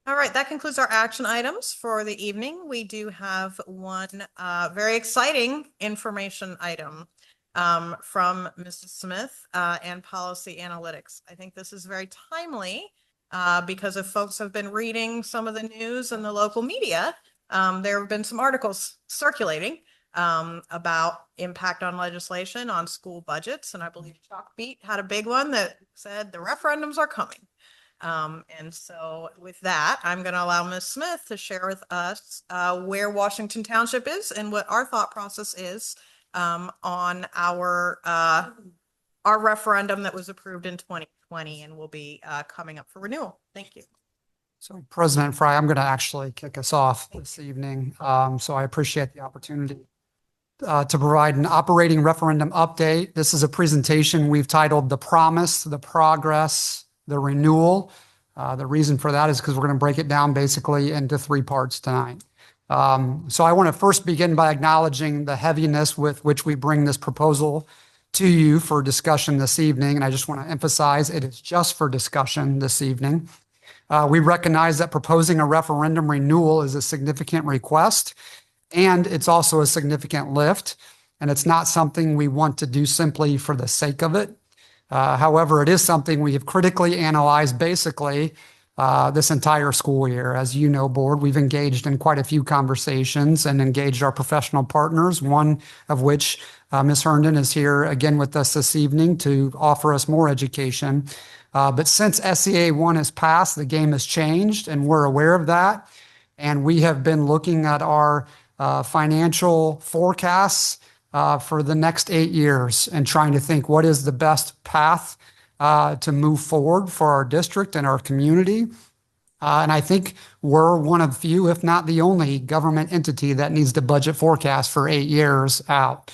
All right, that concludes our action items for the evening. We do have one very exciting information item from Mrs. Smith and Policy Analytics. I think this is very timely because if folks have been reading some of the news in the local media, there have been some articles circulating about impact on legislation on school budgets. And I believe Chalkbeat had a big one that said the referendums are coming. And so with that, I'm going to allow Ms. Smith to share with us where Washington Township is and what our thought process is on our referendum that was approved in 2020 and will be coming up for renewal. Thank you. So President Fry, I'm going to actually kick us off this evening. So I appreciate the opportunity to provide an operating referendum update. This is a presentation we've titled The Promise, the Progress, the Renewal. The reason for that is because we're going to break it down basically into three parts tonight. So I want to first begin by acknowledging the heaviness with which we bring this proposal to you for discussion this evening. And I just want to emphasize it is just for discussion this evening. We recognize that proposing a referendum renewal is a significant request, and it's also a significant lift. And it's not something we want to do simply for the sake of it. However, it is something we have critically analyzed basically this entire school year. As you know, board, we've engaged in quite a few conversations and engaged our professional partners, one of which Ms. Herndon is here again with us this evening to offer us more education. But since SEA 1 has passed, the game has changed, and we're aware of that. And we have been looking at our financial forecasts for the next 8 years and trying to think what is the best path to move forward for our district and our community. And I think we're one of few, if not the only government entity that needs to budget forecast for 8 years out.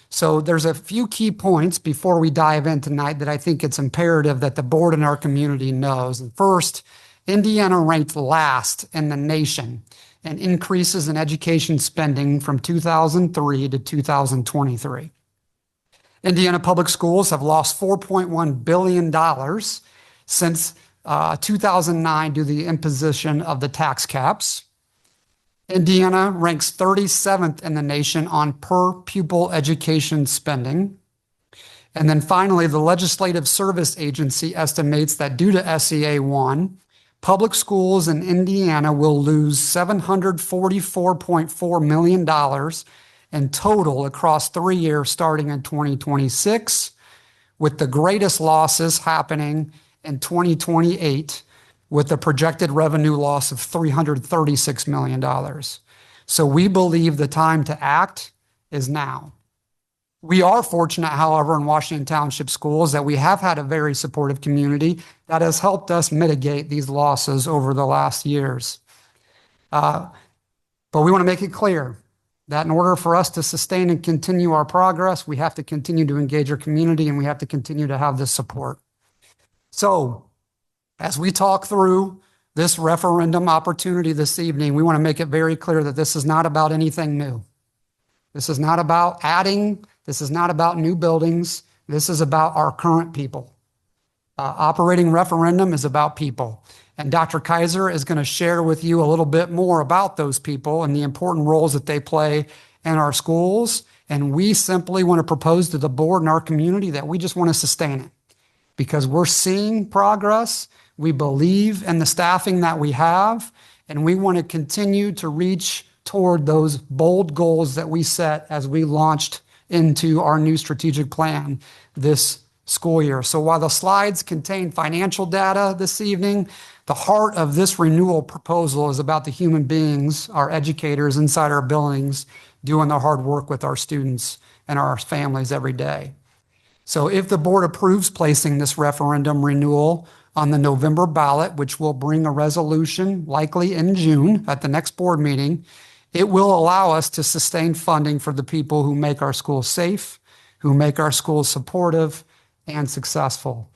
So there's a few key points before we dive in tonight that I think it's imperative that the board and our community knows. And first, Indiana ranked last in the nation and increases in education spending from 2003 to 2023. Indiana public schools have lost $4.1 billion since 2009 due to the imposition of the tax caps. Indiana ranks 37th in the nation on per pupil education spending. And then finally, the Legislative Service Agency estimates that due to SEA 1, public schools in Indiana will lose $744.4 million in total across 3 years starting in 2026, with the greatest losses happening in 2028, with a projected revenue loss of $336 million. So we believe the time to act is now. We are fortunate, however, in Washington Township schools that we have had a very supportive community that has helped us mitigate these losses over the last years. But we want to make it clear that in order for us to sustain and continue our progress, we have to continue to engage our community and we have to continue to have this support. So as we talk through this referendum opportunity this evening, we want to make it very clear that this is not about anything new. This is not about adding. This is not about new buildings. This is about our current people. Operating referendum is about people. And Dr. Kaiser is going to share with you a little bit more about those people and the important roles that they play in our schools. And we simply want to propose to the board and our community that we just want to sustain it because we're seeing progress. We believe in the staffing that we have, and we want to continue to reach toward those bold goals that we set as we launched into our new strategic plan this school year. So while the slides contain financial data this evening, the heart of this renewal proposal is about the human beings, our educators inside our buildings, doing the hard work with our students and our families every day. So if the board approves placing this referendum renewal on the November ballot, which will bring a resolution likely in June at the next board meeting, it will allow us to sustain funding for the people who make our schools safe, who make our schools supportive and successful.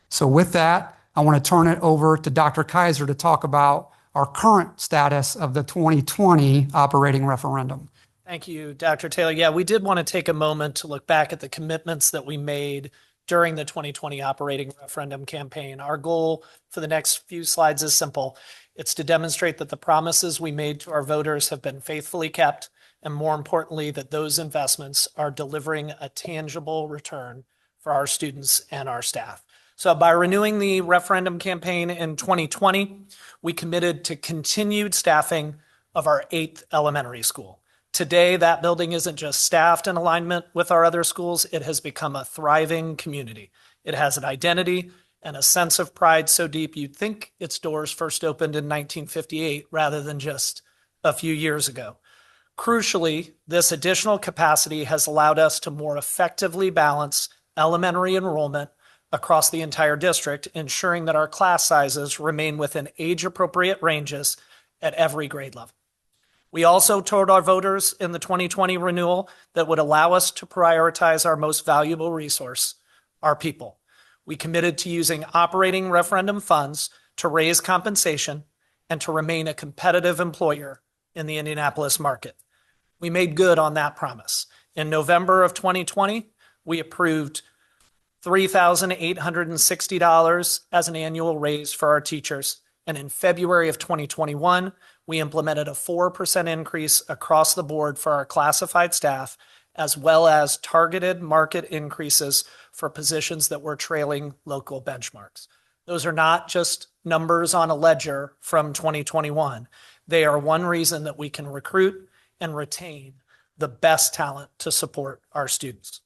So with that, I want to turn it over to Dr. Kaiser to talk about our current status of the 2020 operating referendum. Thank you, Dr. Taylor. Yeah, we did want to take a moment to look back at the commitments that we made during the 2020 operating referendum campaign. Our goal for the next few slides is simple. It's to demonstrate that the promises we made to our voters have been faithfully kept, and more importantly, that those investments are delivering a tangible return for our students and our staff. So by renewing the referendum campaign in 2020, we committed to continued staffing of our 8th elementary school. Today, that building isn't just staffed in alignment with our other schools, it has become a thriving community. It has an identity and a sense of pride so deep you'd think its doors first opened in 1958 rather than just a few years ago. Crucially, this additional capacity has allowed us to more effectively balance elementary enrollment across the entire district, ensuring that our class sizes remain within age-appropriate ranges at every grade level. We also told our voters in the 2020 renewal that would allow us to prioritize our most valuable resource, our people. We committed to using operating referendum funds to raise compensation and to remain a competitive employer in the Indianapolis market. We made good on that promise. In November of 2020, we approved $3,860 as an annual raise for our teachers. And in February of 2021, we implemented a 4% increase across the board for our classified staff, as well as targeted market increases for positions that were trailing local benchmarks. Those are not just numbers on a ledger from 2021. They are one reason that we can recruit and retain the best talent to support our students.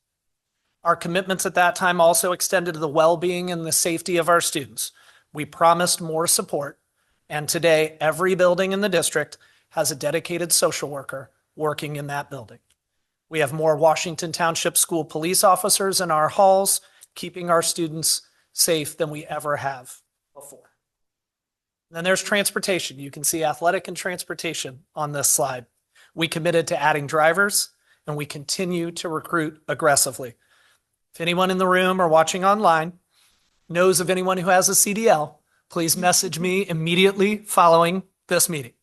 Our commitments at that time also extended to the well-being and the safety of our students. We promised more support, and today every building in the district has a dedicated social worker working in that building. We have more Washington Township school police officers in our halls, keeping our students safe than we ever have before. And then there's transportation. You can see athletic and transportation on this slide. We committed to adding drivers, and we continue to recruit aggressively. If anyone in the room or watching online knows of anyone who has a CDL, please message me immediately following this meeting.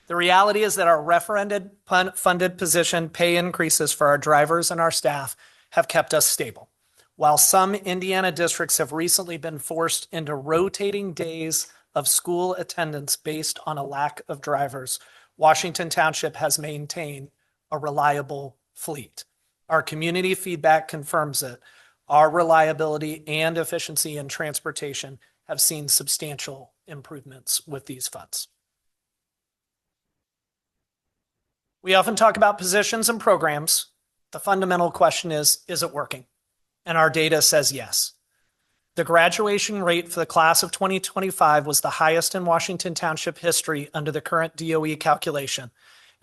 The reality is that our referendum-funded position pay increases for our drivers and our staff have kept us stable. While some Indiana districts have recently been forced into rotating days of school attendance based on a lack of drivers, Washington Township has maintained a reliable fleet. Our community feedback confirms it. Our reliability and efficiency in transportation have seen substantial improvements with these funds. We often talk about positions and programs. The fundamental question is it working? And our data says yes. The graduation rate for the class of 2025 was the highest in Washington Township history under the current DOE calculation.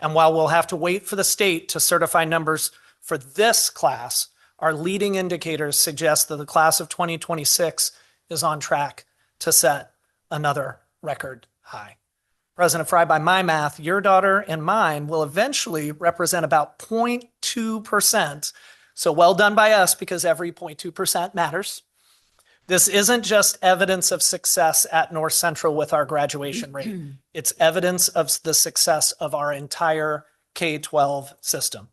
And while we'll have to wait for the state to certify numbers for this class, our leading indicators suggest that the class of 2026 is on track to set another record high. President Fry, by my math, your daughter and mine will eventually represent about 0.2%. So well done by us, because every 0.2% matters. This isn't just evidence of success at North Central with our graduation rate. It's evidence of the success of our entire K-12 system.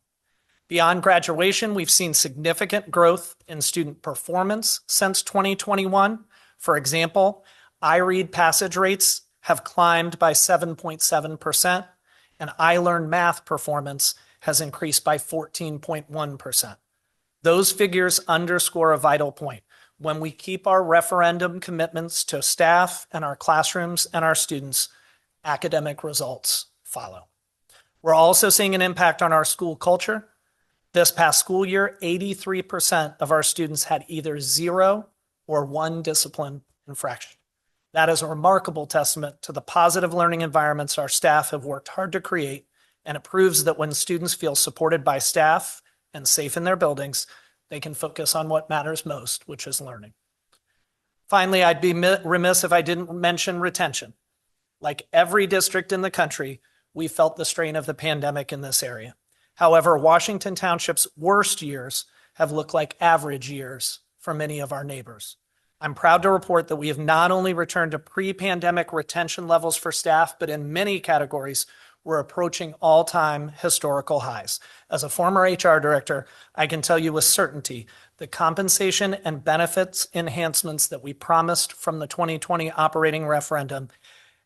Beyond graduation, we've seen significant growth in student performance since 2021. For example, iRead passage rates have climbed by 7.7%, and iLearn math performance has increased by 14.1%. Those figures underscore a vital point. When we keep our referendum commitments to staff and our classrooms and our students, academic results follow. We're also seeing an impact on our school culture. This past school year, 83% of our students had either 0 or 1 discipline infraction. That is a remarkable testament to the positive learning environments our staff have worked hard to create, and it proves that when students feel supported by staff and safe in their buildings, they can focus on what matters most, which is learning. Finally, I'd be remiss if I didn't mention retention. Like every district in the country, we felt the strain of the pandemic in this area. However, Washington Township's worst years have looked like average years for many of our neighbors. I'm proud to report that we have not only returned to pre-pandemic retention levels for staff, but in many categories, we're approaching all-time historical highs. As a former HR director, I can tell you with certainty the compensation and benefits enhancements that we promised from the 2020 operating referendum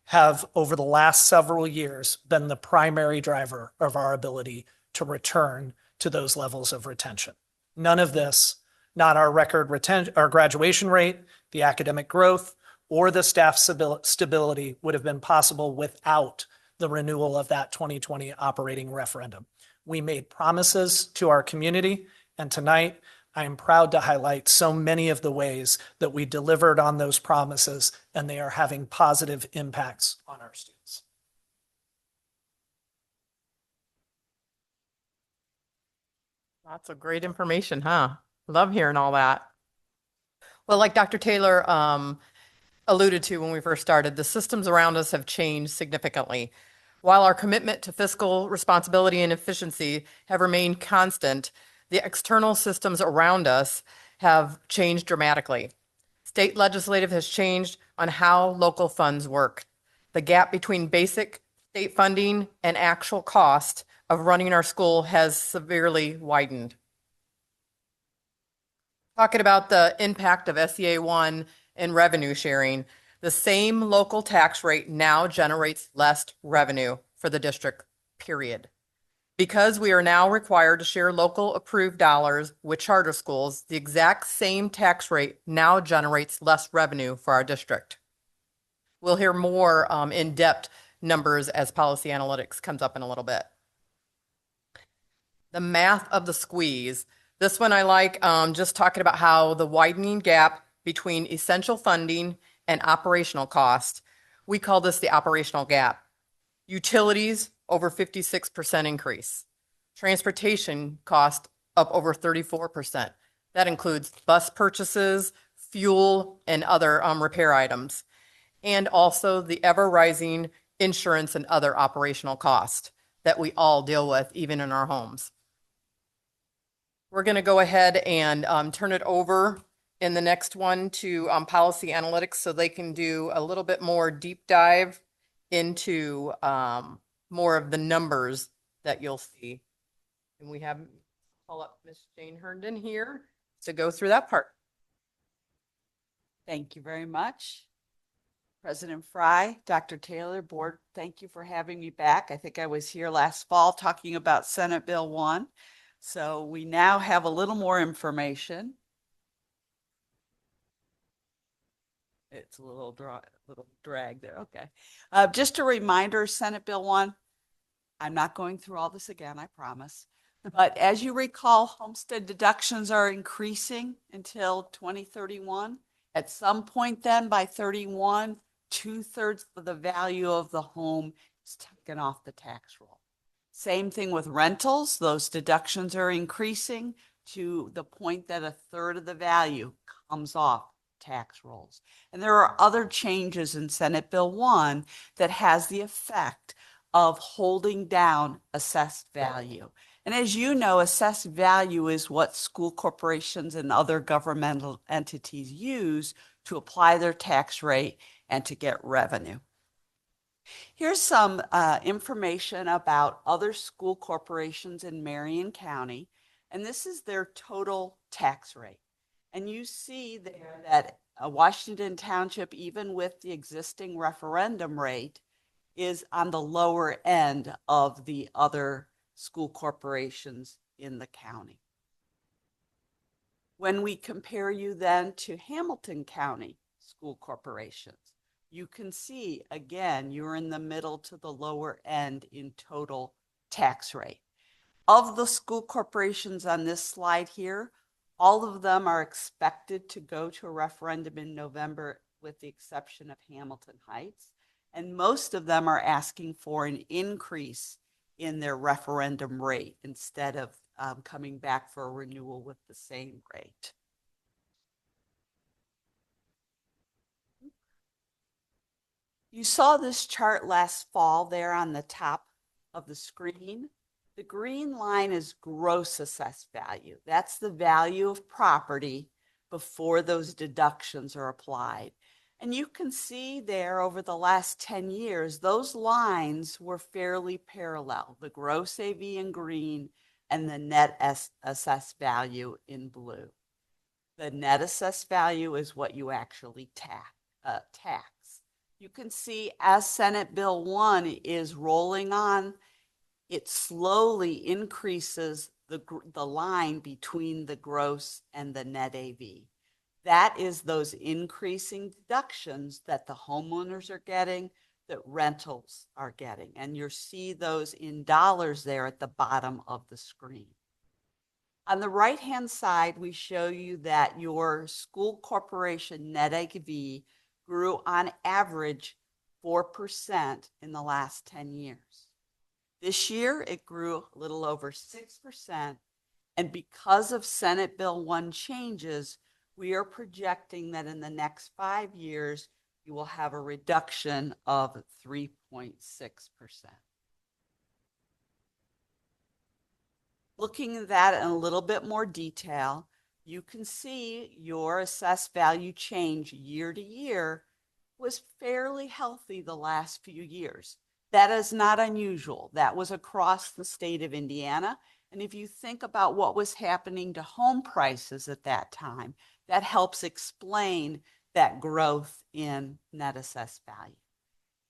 have, over the last several years, been the primary driver of our ability to return to those levels of retention. None of this, not our record our graduation rate, the academic growth, or the staff stability would have been possible without the renewal of that 2020 operating referendum. We made promises to our community, and tonight I am proud to highlight so many of the ways that we delivered on those promises, and they are having positive impacts on our students. Lots of great information, huh? Love hearing all that. Well, like Dr. Taylor alluded to when we first started, the systems around us have changed significantly. While our commitment to fiscal responsibility and efficiency have remained constant, the external systems around us have changed dramatically. State legislative has changed on how local funds work. The gap between basic state funding and actual cost of running our school has severely widened. Talking about the impact of SEA 1 and revenue sharing, the same local tax rate now generates less revenue for the district, period. Because we are now required to share local approved dollars with charter schools, the exact same tax rate now generates less revenue for our district. We'll hear more in-depth numbers as policy analytics comes up in a little bit. The math of the squeeze. This one I like, just talking about how the widening gap between essential funding and operational cost. We call this the operational gap. Utilities, over 56% increase. Transportation cost up over 34%. That includes bus purchases, fuel, and other repair items. And also the ever-rising insurance and other operational costs that we all deal with, even in our homes. We're going to go ahead and turn it over in the next one to policy analytics so they can do a little bit more deep dive into more of the numbers that you'll see. And we have, call up Miss Jane Herndon here to go through that part. Thank you very much. President Fry, Dr. Taylor, board, thank you for having me back. I think I was here last fall talking about Senate Bill 1. So we now have a little more information. It's a little drag there. Okay. Just a reminder, Senate Bill 1, I'm not going through all this again, I promise. But as you recall, homestead deductions are increasing until 2031. At some point then, by 31, 2/3 of the value of the home is taken off the tax roll. Same thing with rentals. Those deductions are increasing to the point that 1/3 of the value comes off tax rolls. And there are other changes in Senate Bill 1 that has the effect of holding down assessed value. And as you know, assessed value is what school corporations and other governmental entities use to apply their tax rate and to get revenue. Here's some information about other school corporations in Marion County, and this is their total tax rate. And you see there that Washington Township, even with the existing referendum rate, is on the lower end of the other school corporations in the county. When we compare you then to Hamilton County school corporations, you can see, again, you're in the middle to the lower end in total tax rate. Of the school corporations on this slide here, all of them are expected to go to a referendum in November, with the exception of Hamilton Heights. And most of them are asking for an increase in their referendum rate instead of coming back for a renewal with the same rate. You saw this chart last fall there on the top of the screen. The green line is gross assessed value. That's the value of property before those deductions are applied. And you can see there over the last 10 years, those lines were fairly parallel, the gross AV in green and the net assessed value in blue. The net assessed value is what you actually tax. You can see as Senate Bill 1 is rolling on, it slowly increases the line between the gross and the net AV. That is those increasing deductions that the homeowners are getting, that rentals are getting. And you see those in dollars there at the bottom of the screen. On the right-hand side, we show you that your school corporation net AV grew on average 4% in the last 10 years. This year, it grew a little over 6%. And because of Senate Bill 1 changes, we are projecting that in the next 5 years, you will have a reduction of 3.6%. Looking at that in a little bit more detail, you can see your assessed value change year to year was fairly healthy the last few years. That is not unusual. That was across the state of Indiana. And if you think about what was happening to home prices at that time, that helps explain that growth in net assessed value.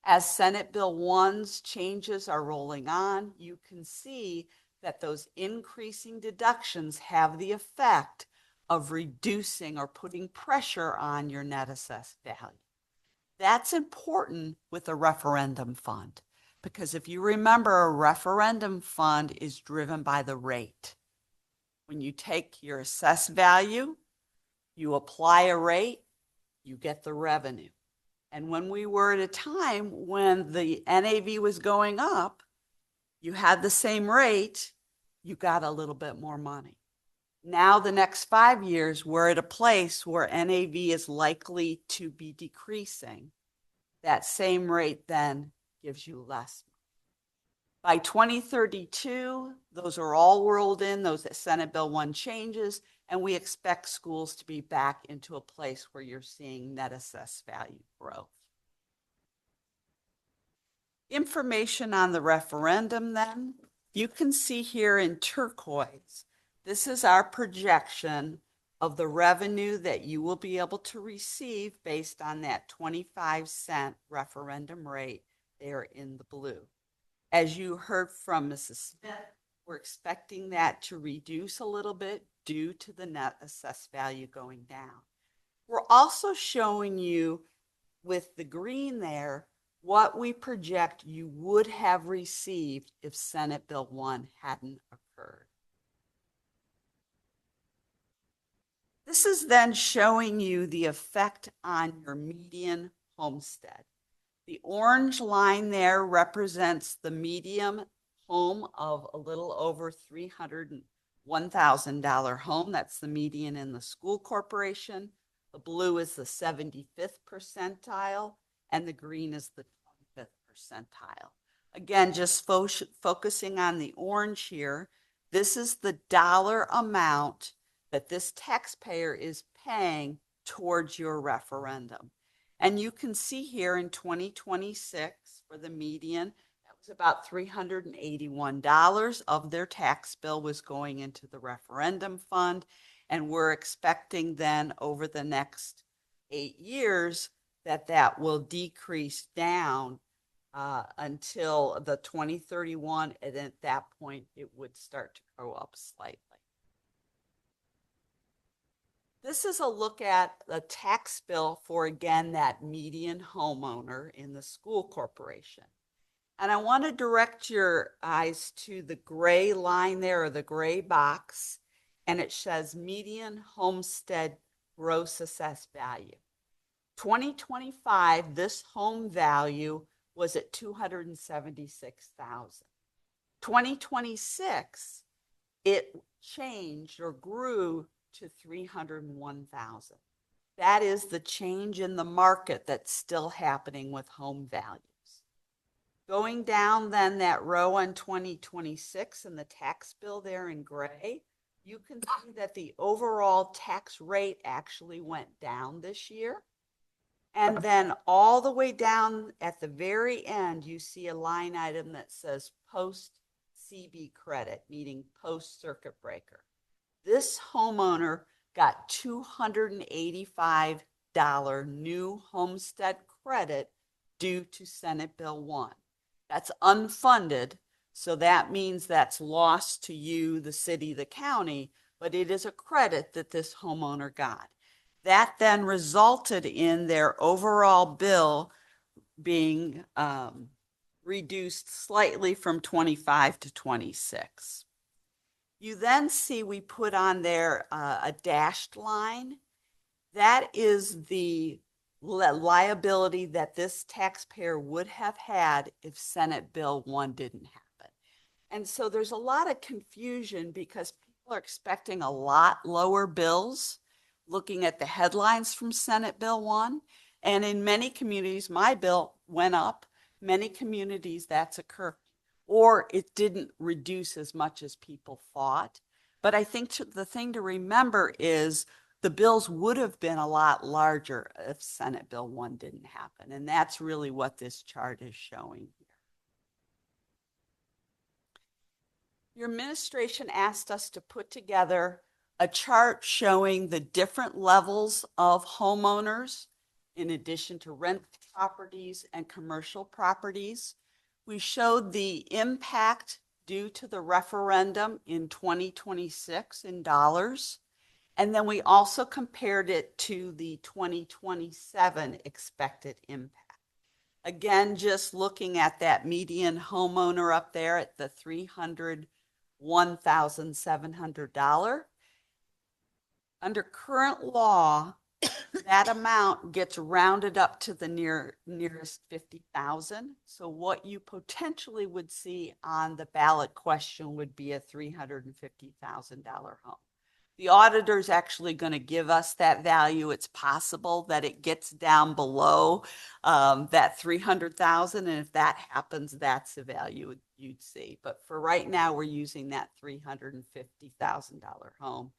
As Senate Bill 1's changes are rolling on, you can see that those increasing deductions have the effect of reducing or putting pressure on your net assessed value. That's important with a referendum fund, because if you remember, a referendum fund is driven by the rate. When you take your assessed value, you apply a rate, you get the revenue. And when we were at a time when the NAV was going up, you had the same rate, you got a little bit more money. Now, the next 5 years, we're at a place where NAV is likely to be decreasing. That same rate then gives you less. By 2032, those are all rolled in, those Senate Bill 1 changes, and we expect schools to be back into a place where you're seeing net assessed value growth. Information on the referendum then, you can see here in turquoise, this is our projection of the revenue that you will be able to receive based on that 25-cent referendum rate there in the blue. As you heard from Mrs. Smith, we're expecting that to reduce a little bit due to the net assessed value going down. We're also showing you with the green there what we project you would have received if Senate Bill 1 hadn't occurred. This is then showing you the effect on your median homestead. The orange line there represents the median home of a little over $301,000 home. That's the median in the school corporation. The blue is the 75th percentile, and the green is the 25th percentile. Again, just focusing on the orange here, this is the dollar amount that this taxpayer is paying towards your referendum. And you can see here in 2026 for the median, that was about $381 of their tax bill was going into the referendum fund. And we're expecting then over the next 8 years that that will decrease down until the 2031. And at that point, it would start to go up slightly. This is a look at the tax bill for, again, that median homeowner in the school corporation. And I want to direct your eyes to the gray line there, or the gray box, and it says median homestead gross assessed value. 2025, this home value was at $276,000. 2026, it changed or grew to $301,000. That is the change in the market that's still happening with home values. Going down then that row on 2026 and the tax bill there in gray, you can see that the overall tax rate actually went down this year. And then all the way down at the very end, you see a line item that says post CB credit, meaning post circuit breaker. This homeowner got $285 new homestead credit due to Senate Bill 1. That's unfunded, so that means that's lost to you, the city, the county, but it is a credit that this homeowner got. That then resulted in their overall bill being reduced slightly from 25 to 26. You then see we put on there a dashed line. That is the liability that this taxpayer would have had if Senate Bill 1 didn't happen. And so there's a lot of confusion because people are expecting a lot lower bills looking at the headlines from Senate Bill 1. And in many communities, my bill went up. Many communities that's occurred. Or it didn't reduce as much as people thought. But I think the thing to remember is the bills would have been a lot larger if Senate Bill 1 didn't happen. And that's really what this chart is showing here. Your administration asked us to put together a chart showing the different levels of homeowners in addition to rent properties and commercial properties. We showed the impact due to the referendum in 2026 in dollars. And then we also compared it to the 2027 expected impact. Again, just looking at that median homeowner up there at the $301,700. Under current law, that amount gets rounded up to the nearest 50,000. So what you potentially would see on the ballot question would be a $350,000 home. The auditor's actually going to give us that value. It's possible that it gets down below that 300,000. And if that happens, that's the value you'd see. But for right now, we're using that $350,000 home.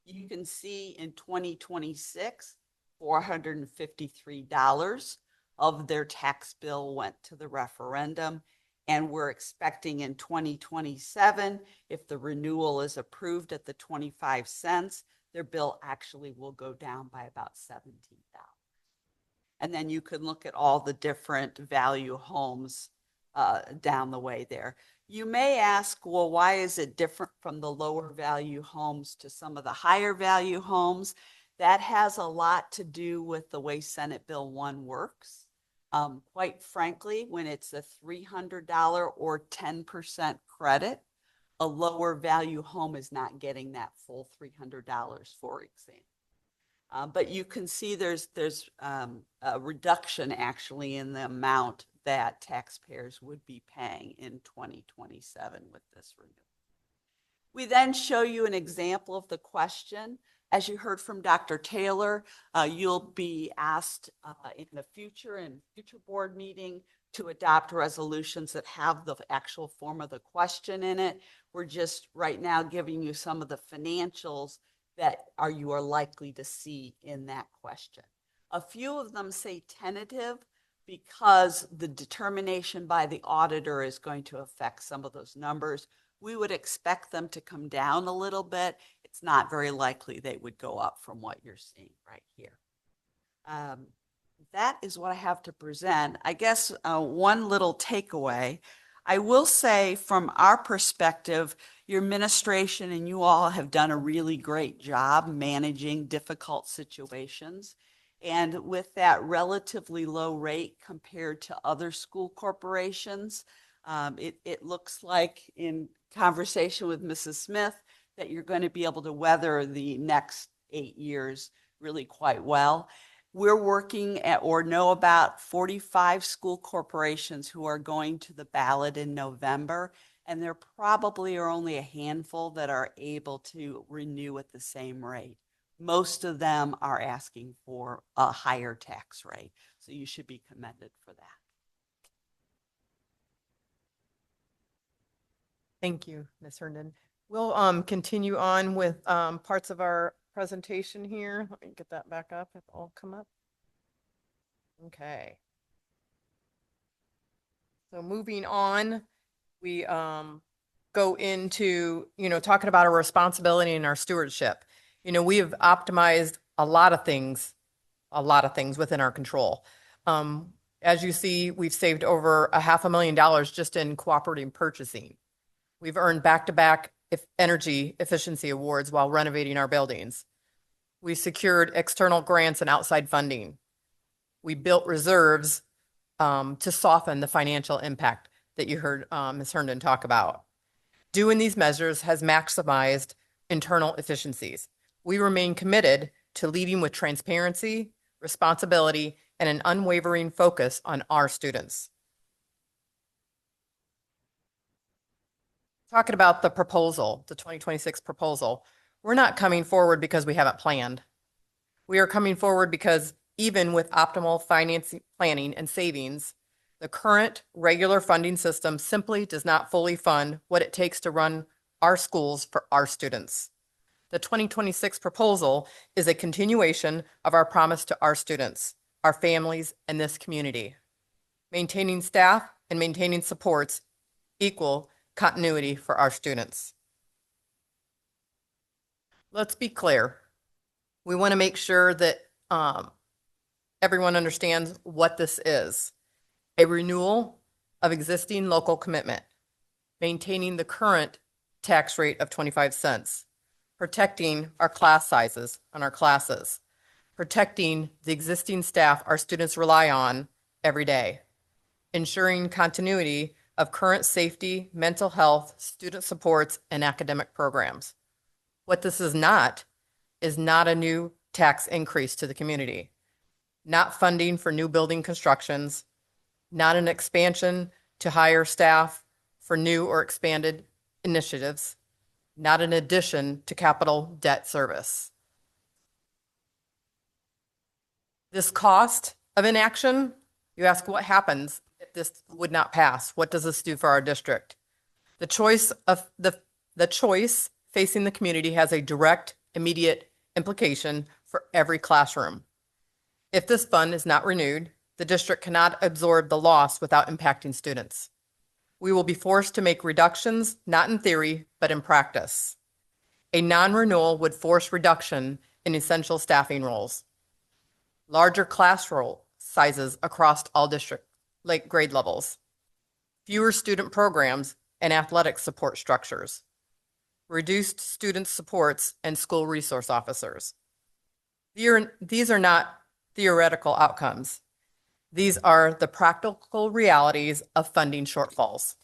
You can see in 2026, $453 of their tax bill went to the referendum. And we're expecting in 2027, if the renewal is approved at the 25 cents, their bill actually will go down by about $17. And then you can look at all the different value homes down the way there. You may ask, well, why is it different from the lower value homes to some of the higher value homes? That has a lot to do with the way Senate Bill 1 works. Quite frankly, when it's a $300 or 10% credit, a lower value home is not getting that full $300, for example. But you can see there's a reduction actually in the amount that taxpayers would be paying in 2027 with this renewal. We then show you an example of the question. As you heard from Dr. Taylor, you'll be asked in the future board meeting to adopt resolutions that have the actual form of the question in it. We're just right now giving you some of the financials that you are likely to see in that question. A few of them say tentative because the determination by the auditor is going to affect some of those numbers. We would expect them to come down a little bit. It's not very likely they would go up from what you're seeing right here. That is what I have to present. I guess one little takeaway, I will say from our perspective, your administration and you all have done a really great job managing difficult situations. And with that relatively low rate compared to other school corporations, it looks like in conversation with Mrs. Smith that you're going to be able to weather the next 8 years really quite well. We're working at or know about 45 school corporations who are going to the ballot in November, and there probably are only a handful that are able to renew at the same rate. Most of them are asking for a higher tax rate, so you should be commended for that. Thank you, Ms. Herndon. We'll continue on with parts of our presentation here. Let me get that back up if it'll come up. Okay. So moving on, we go into, talking about our responsibility and our stewardship. We have optimized a lot of things within our control. As you see, we've saved over $500,000 just in cooperating purchasing. We've earned back-to-back energy efficiency awards while renovating our buildings. We secured external grants and outside funding. We built reserves to soften the financial impact that you heard Ms. Herndon talk about. Doing these measures has maximized internal efficiencies. We remain committed to leading with transparency, responsibility, and an unwavering focus on our students. Talking about the proposal, the 2026 proposal, we're not coming forward because we haven't planned. We are coming forward because even with optimal financing planning and savings, the current regular funding system simply does not fully fund what it takes to run our schools for our students. The 2026 proposal is a continuation of our promise to our students, our families, and this community. Maintaining staff and maintaining supports equal continuity for our students. Let's be clear. We want to make sure that everyone understands what this is. A renewal of existing local commitment, maintaining the current tax rate of 25 cents, protecting our class sizes on our classes, protecting the existing staff our students rely on every day, ensuring continuity of current safety, mental health, student supports, and academic programs. What this is not a new tax increase to the community, not funding for new building constructions, not an expansion to hire staff for new or expanded initiatives, not an addition to capital debt service. This cost of inaction, you ask what happens if this would not pass? What does this do for our district? The choice facing the community has a direct, immediate implication for every classroom. If this fund is not renewed, the district cannot absorb the loss without impacting students. We will be forced to make reductions, not in theory, but in practice. A non-renewal would force reduction in essential staffing roles, larger class roll sizes across all district grade levels, fewer student programs and athletic support structures, reduced student supports and school resource officers. These are not theoretical outcomes. These are the practical realities of funding shortfalls.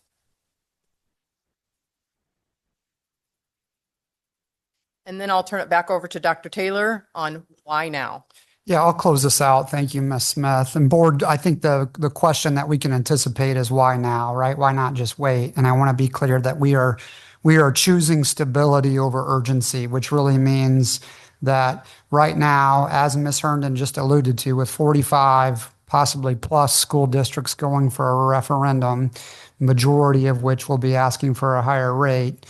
And then I'll turn it back over to Dr. Taylor on why now. Yeah, I'll close this out. Thank you, Ms. Smith. And board, I think the question that we can anticipate is why now, right? Why not just wait? And I want to be clear that we are choosing stability over urgency, which really means that right now, as Ms. Herndon just alluded to, with 45 possibly plus school districts going for a referendum, majority of which will be asking for a higher rate,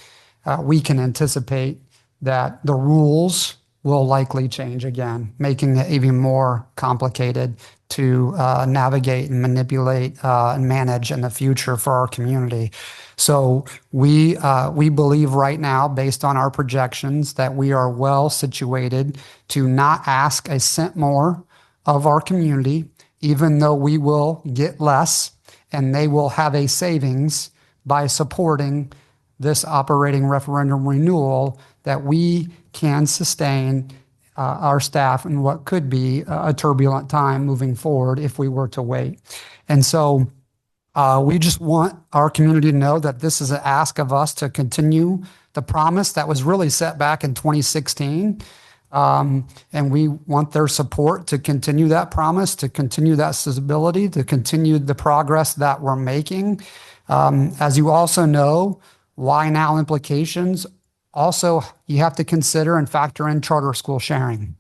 we can anticipate that the rules will likely change again, making it even more complicated to navigate and manipulate and manage in the future for our community. So we believe right now, based on our projections, that we are well situated to not ask a cent more of our community, even though we will get less and they will have a savings by supporting this operating referendum renewal, that we can sustain our staff in what could be a turbulent time moving forward if we were to wait. And so we just want our community to know that this is an ask of us to continue the promise that was really set back in 2016. And we want their support to continue that promise, to continue that stability, to continue the progress that we're making. As you also know, why now implications. Also, you have to consider and factor in charter school sharing.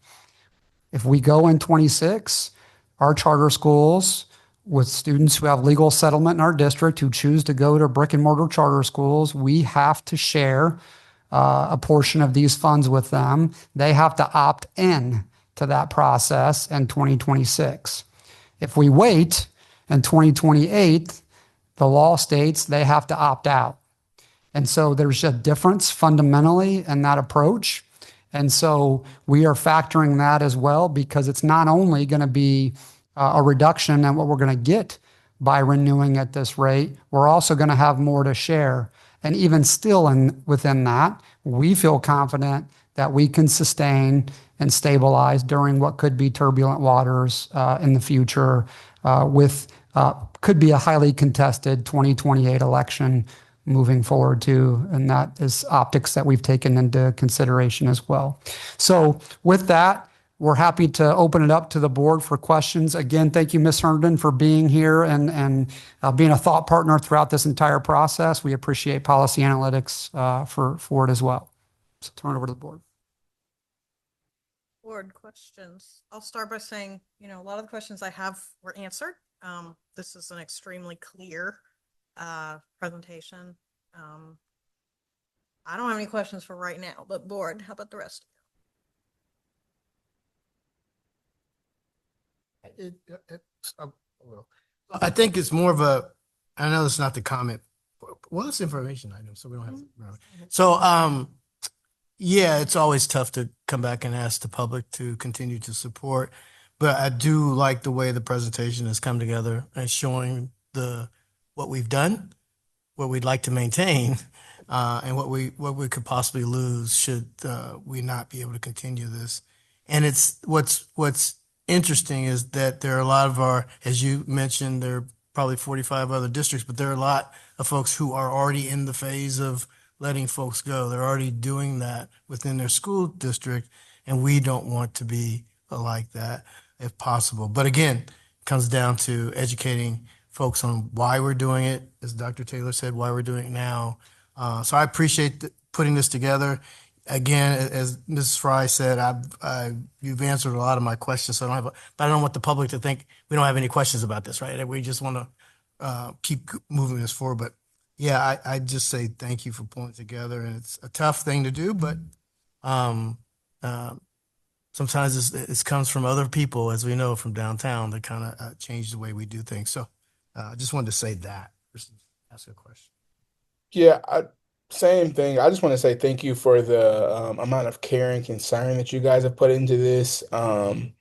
If we go in 26, our charter schools with students who have legal settlement in our district who choose to go to brick and mortar charter schools, we have to share a portion of these funds with them. They have to opt in to that process in 2026. If we wait in 2028, the law states they have to opt out. And so there's a difference fundamentally in that approach. And so we are factoring that as well, because it's not only going to be a reduction in what we're going to get by renewing at this rate, we're also going to have more to share. And even still within that, we feel confident that we can sustain and stabilize during what could be turbulent waters in the future with could be a highly contested 2028 election moving forward too. And that is optics that we've taken into consideration as well. So with that, we're happy to open it up to the board for questions. Again, thank you, Ms. Herndon, for being here and being a thought partner throughout this entire process. We appreciate policy analytics for it as well. So turn it over to the board. Board questions. I'll start by saying, a lot of the questions I have were answered. This is an extremely clear presentation. I don't have any questions for right now, but board, how about the rest? I think it's more of a, I know it's not the comment. Well, it's information item, so we don't have. So, yeah, it's always tough to come back and ask the public to continue to support. But I do like the way the presentation has come together and showing what we've done, what we'd like to maintain, and what we could possibly lose should we not be able to continue this. And it's what's interesting is that there are a lot of our, as you mentioned, there are probably 45 other districts, but there are a lot of folks who are already in the phase of letting folks go. They're already doing that within their school district, and we don't want to be like that if possible. But again, it comes down to educating folks on why we're doing it, as Dr. Taylor said, why we're doing it now. So I appreciate putting this together. Again, as Mrs. Fry said, you've answered a lot of my questions, so but I don't want the public to think we don't have any questions about this, right? We just want to keep moving this forward. But yeah, I just say thank you for pulling it together, and it's a tough thing to do, but sometimes it comes from other people, as we know, from downtown that kind of change the way we do things. So I just wanted to say that. Ask a question. Yeah, same thing. I just want to say thank you for the amount of care and concern that you guys have put into this. I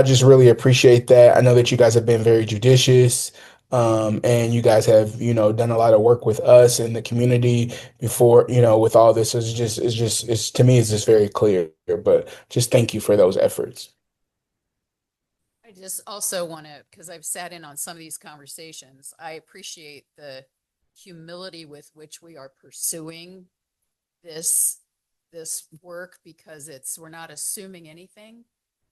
just really appreciate that. I know that you guys have been very judicious, and you guys have, done a lot of work with us and the community before, with all this. It's to me, it's just very clear. But just thank you for those efforts. I just also want to, because I've sat in on some of these conversations, I appreciate the humility with which we are pursuing this work, because we're not assuming anything,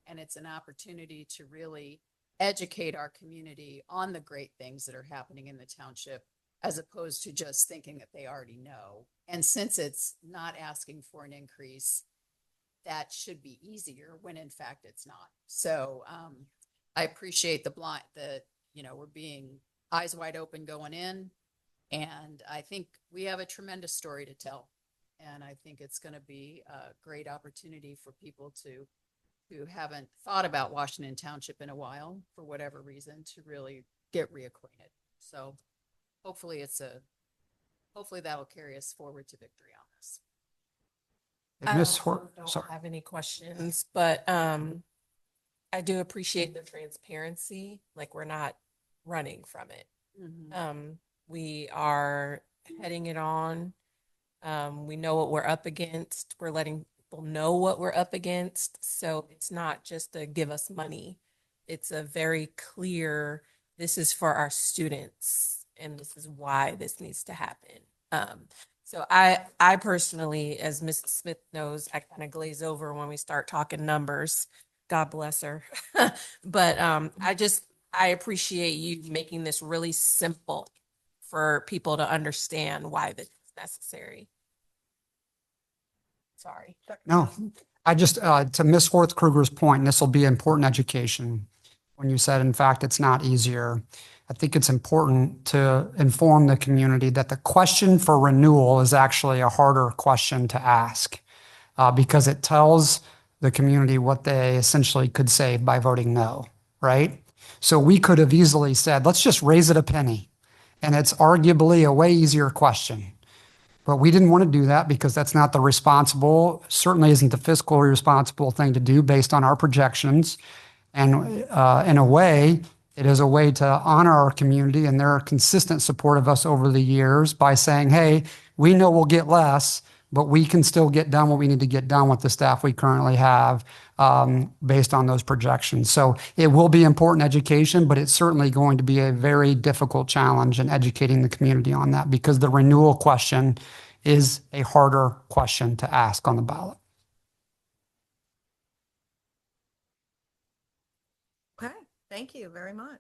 and it's an opportunity to really educate our community on the great things that are happening in the township, as opposed to just thinking that they already know. And since it's not asking for an increase, that should be easier when in fact it's not. So I appreciate we're being eyes wide open going in. And I think we have a tremendous story to tell. And I think it's going to be a great opportunity for people who haven't thought about Washington Township in a while, for whatever reason, to really get reacquainted. So hopefully that'll carry us forward to victory on this. Ms. I don't have any questions, but I do appreciate the transparency. Like, we're not running from it. Mm-hmm. We are heading it on. We know what we're up against. We're letting people know what we're up against. So it's not just to give us money. It's a very clear, this is for our students, and this is why this needs to happen. So I personally, as Mrs. Smith knows, I kind of glaze over when we start talking numbers. God bless her. But I appreciate you making this really simple for people to understand why this is necessary. Sorry. No, I just, to Ms. Horth-Kruger's point, and this will be important education. When you said, in fact, it's not easier. I think it's important to inform the community that the question for renewal is actually a harder question to ask because it tells the community what they essentially could save by voting no, right? So we could have easily said, let's just raise it a penny. And it's arguably a way easier question. But we didn't want to do that because that's not the responsible, certainly isn't the fiscal responsible thing to do based on our projections. And in a way, it is a way to honor our community and their consistent support of us over the years by saying, hey, we know we'll get less, but we can still get done what we need to get done with the staff we currently have based on those projections. So it will be important education, but it's certainly going to be a very difficult challenge in educating the community on that because the renewal question is a harder question to ask on the ballot. Okay, thank you very much.